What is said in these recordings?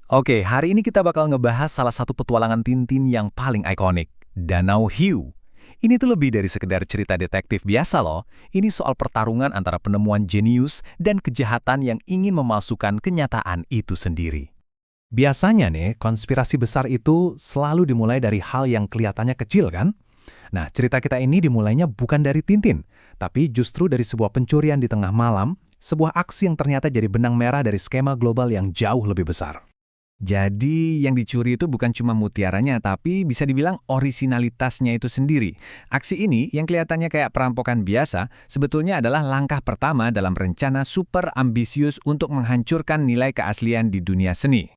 Oke, hari ini kita bakal ngebahas salah satu petualangan Tintin yang paling ikonik, Danau Hiu. Ini tuh lebih dari sekedar cerita detektif biasa loh. Ini soal pertarungan antara penemuan jenius dan kejahatan yang ingin memalsukan kenyataan itu sendiri. Biasanya nih, konspirasi besar itu selalu dimulai dari hal yang kelihatannya kecil kan? Nah, cerita kita ini dimulainya bukan dari Tintin, tapi justru dari sebuah pencurian di tengah malam, sebuah aksi yang ternyata jadi benang merah dari skema global yang jauh lebih besar. Jadi yang dicuri itu bukan cuma mutiaranya, tapi bisa dibilang orisinalitasnya itu sendiri. Aksi ini yang kelihatannya kayak perampokan biasa, sebetulnya adalah langkah pertama dalam rencana super ambisius untuk menghancurkan nilai keaslian di dunia seni.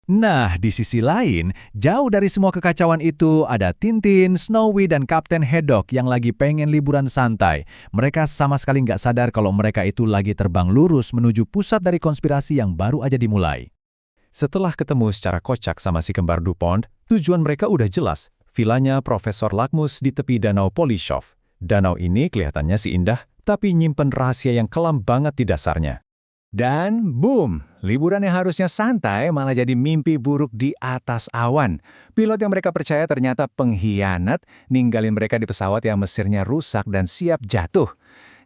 Nah, di sisi lain, jauh dari semua kekacauan itu, ada Tintin, Snowy, dan Kapten Haddock yang lagi pengen liburan santai. Mereka sama sekali nggak sadar kalau mereka itu lagi terbang lurus menuju pusat dari konspirasi yang baru aja dimulai. Setelah ketemu secara kocak sama si kembar Dupont, tujuan mereka udah jelas. Vilanya Profesor Lakmus di tepi Danau Polishov. Danau ini kelihatannya sih indah, tapi nyimpen rahasia yang kelam banget di dasarnya. Dan boom, liburan yang harusnya santai malah jadi mimpi buruk di atas awan. Pilot yang mereka percaya ternyata pengkhianat, ninggalin mereka di pesawat yang mesinnya rusak dan siap jatuh.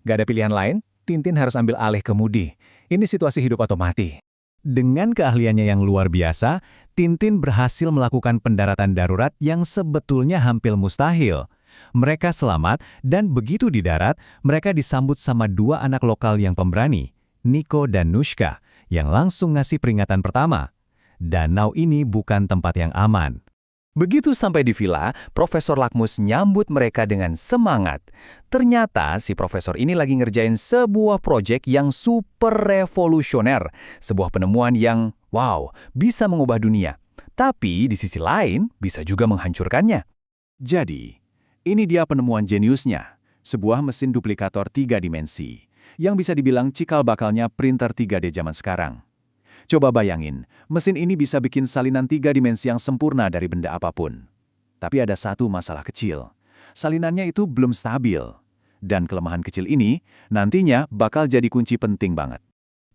Gak ada pilihan lain, Tintin harus ambil alih kemudi. Ini situasi hidup atau mati. Dengan keahliannya yang luar biasa, Tintin berhasil melakukan pendaratan darurat yang sebetulnya hampir mustahil. Mereka selamat, dan begitu di darat, mereka disambut sama dua anak lokal yang pemberani, Nico dan Nushka, yang langsung ngasih peringatan pertama. Danau ini bukan tempat yang aman. Begitu sampai di villa, Profesor Lakmus nyambut mereka dengan semangat. Ternyata si profesor ini lagi ngerjain sebuah proyek yang super revolusioner. Sebuah penemuan yang, wow, bisa mengubah dunia. Tapi di sisi lain, bisa juga menghancurkannya. Jadi, ini dia penemuan jeniusnya. Sebuah mesin duplikator 3 dimensi. Yang bisa dibilang cikal bakalnya printer 3D zaman sekarang. Coba bayangin, mesin ini bisa bikin salinan 3 dimensi yang sempurna dari benda apapun. Tapi ada satu masalah kecil. Salinannya itu belum stabil. Dan kelemahan kecil ini nantinya bakal jadi kunci penting banget.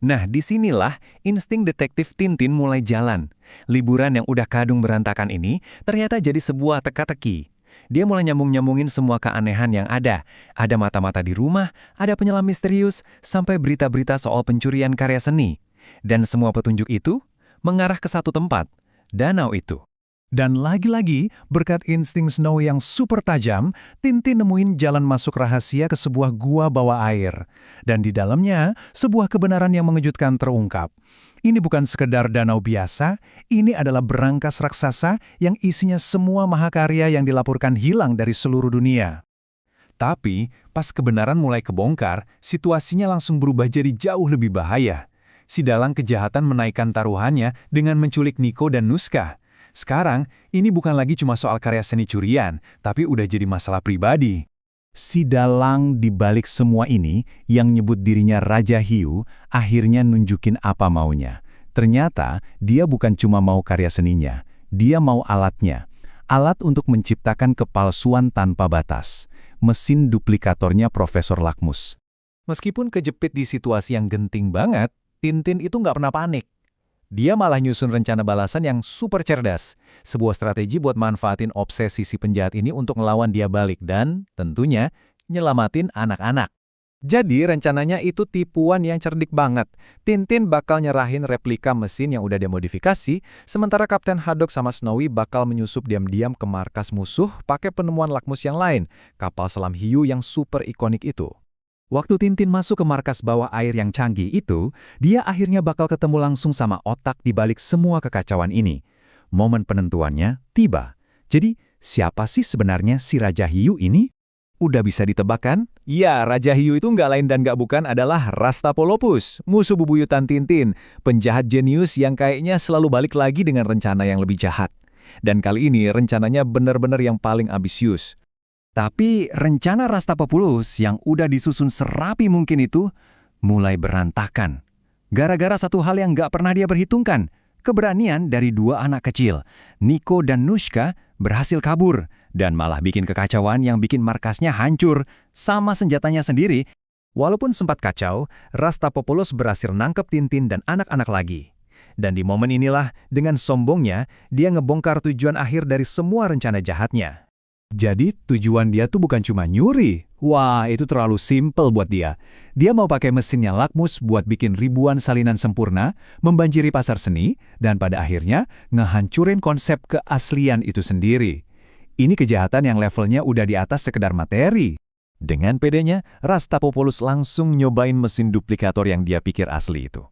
Nah, disinilah insting detektif Tintin mulai jalan. Liburan yang udah kadung berantakan ini ternyata jadi sebuah teka-teki. Dia mulai nyambung-nyambungin semua keanehan yang ada. Ada mata-mata di rumah, ada penyelam misterius, sampai berita-berita soal pencurian karya seni. Dan semua petunjuk itu mengarah ke satu tempat, danau itu. Dan lagi-lagi, berkat insting Snow yang super tajam, Tintin nemuin jalan masuk rahasia ke sebuah gua bawah air. Dan di dalamnya, sebuah kebenaran yang mengejutkan terungkap. Ini bukan sekedar danau biasa, ini adalah berangkas raksasa yang isinya semua mahakarya yang dilaporkan hilang dari seluruh dunia. Tapi, pas kebenaran mulai kebongkar, situasinya langsung berubah jadi jauh lebih bahaya. Si dalang kejahatan menaikkan taruhannya dengan menculik Nico dan Nushka. Sekarang, ini bukan lagi cuma soal karya seni curian, tapi udah jadi masalah pribadi. Si dalang di balik semua ini, yang nyebut dirinya Raja Hiu, akhirnya nunjukin apa maunya. Ternyata, dia bukan cuma mau karya seninya, dia mau alatnya. Alat untuk menciptakan kepalsuan tanpa batas. Mesin duplikatornya Profesor Lakmus. Meskipun kejepit di situasi yang genting banget, Tintin itu nggak pernah panik. Dia malah nyusun rencana balasan yang super cerdas. Sebuah strategi buat manfaatin obsesi si penjahat ini untuk ngelawan dia balik dan, tentunya, nyelamatin anak-anak. Jadi rencananya itu tipuan yang cerdik banget. Tintin bakal nyerahin replika mesin yang udah dimodifikasi, sementara Kapten Haddock sama Snowy bakal menyusup diam-diam ke markas musuh pakai penemuan Lakmus yang lain, kapal selam hiu yang super ikonik itu. Waktu Tintin masuk ke markas bawah air yang canggih itu, dia akhirnya bakal ketemu langsung sama otak di balik semua kekacauan ini. Momen penentuannya tiba. Jadi, siapa sih sebenarnya si Raja Hiu ini? Udah bisa ditebak kan? Ya, Raja Hiu itu nggak lain dan nggak bukan adalah Rastapolopus, musuh bebuyutan Tintin, penjahat jenius yang kayaknya selalu balik lagi dengan rencana yang lebih jahat. Dan kali ini rencananya benar-benar yang paling ambisius. Tapi rencana Rastapopoulos yang udah disusun serapi mungkin itu mulai berantakan. Gara-gara satu hal yang nggak pernah dia perhitungkan, keberanian dari dua anak kecil, Nico dan Nushka, berhasil kabur dan malah bikin kekacauan yang bikin markasnya hancur sama senjatanya sendiri. Walaupun sempat kacau, Rastapopoulos berhasil nangkep Tintin dan anak-anak lagi. Dan di momen inilah, dengan sombongnya, dia ngebongkar tujuan akhir dari semua rencana jahatnya. Jadi tujuan dia tuh bukan cuma nyuri. Wah, itu terlalu simpel buat dia. Dia mau pakai mesinnya Lakmus buat bikin ribuan salinan sempurna, membanjiri pasar seni, dan pada akhirnya ngehancurin konsep keaslian itu sendiri. Ini kejahatan yang levelnya udah di atas sekedar materi. Dengan pedenya, Rastapopoulos langsung nyobain mesin duplikator yang dia pikir asli itu.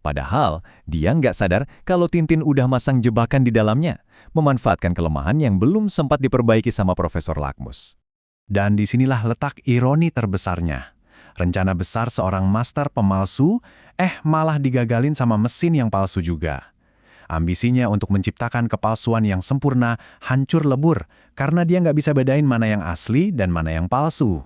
Padahal, dia nggak sadar kalau Tintin udah masang jebakan di dalamnya, memanfaatkan kelemahan yang belum sempat diperbaiki sama Profesor Lakmus. Dan disinilah letak ironi terbesarnya. Rencana besar seorang master pemalsu, malah digagalin sama mesin yang palsu juga. Ambisinya untuk menciptakan kepalsuan yang sempurna hancur lebur, karena dia nggak bisa bedain mana yang asli dan mana yang palsu.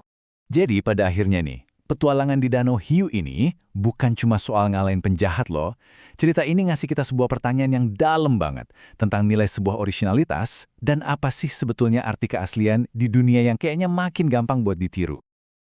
Jadi pada akhirnya nih, petualangan di Danau Hiu ini bukan cuma soal ngalahin penjahat loh. Cerita ini ngasih kita sebuah pertanyaan yang dalam banget tentang nilai sebuah orisinalitas dan apa sih sebetulnya arti keaslian di dunia yang kayaknya makin gampang buat ditiru.